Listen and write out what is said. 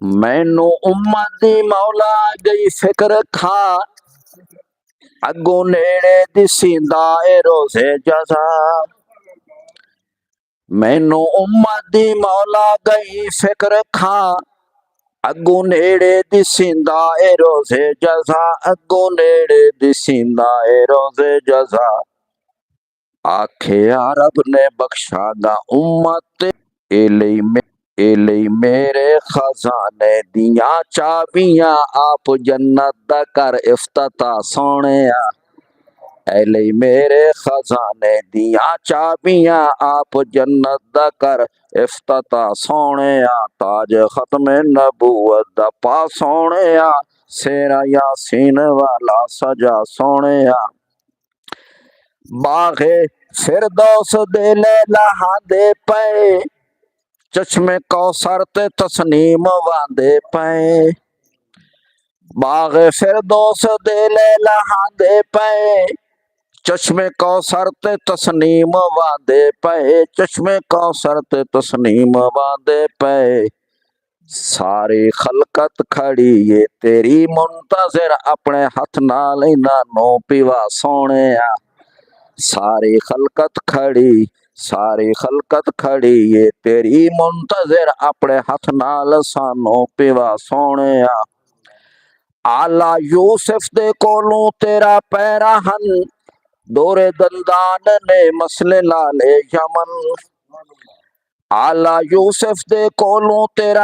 मैनू उम्मत दी मौला गई फिक्र खा अगो नेड़े दिसींदा ए रोज़े जज़ा। मैनू उम्मत दी मौला गई फिक्र खा अगो नेड़े दिसींदा ए रोज़े जज़ा। अगो नेड़े दिसींदा ए रोज़े जज़ा। आखे रब ने बख्शा दा उम्मत एलई मेरे खजाने दियां चाबियां आप जन्नत दा कर इफ्तता सोहणिया। एलई मेरे खजाने दियां चाबियां आप जन्नत दा कर इफ्तता सोहणिया। ताज खत्मे नबूवत दा पा सोहणिया। सेरा यासीन वाला सजा सोहणिया। बागे फिरदौस दे लहांदे पे चश्मे कौसर ते तस्नीम वांदे पे। बागे फिरदौस दे लहांदे पे चश्मे कौसर ते तस्नीम वांदे पे। चश्मे कौसर ते तस्नीम वांदे पे। सारी खलकत खड़ी ये तेरी मुंतज़िर अपने हथ नाल इन्हां नूं पीवा सोहणिया। सारी खलकत खड़ी ये तेरी मुंतज़िर अपने हथ नाल सानू पीवा सोहणिया। आला यूसुफ दे कोलों तेरा पैरा हन दोरे दंदान ने मसले लाले यमन। आला यूसुफ दे कोलों तेरा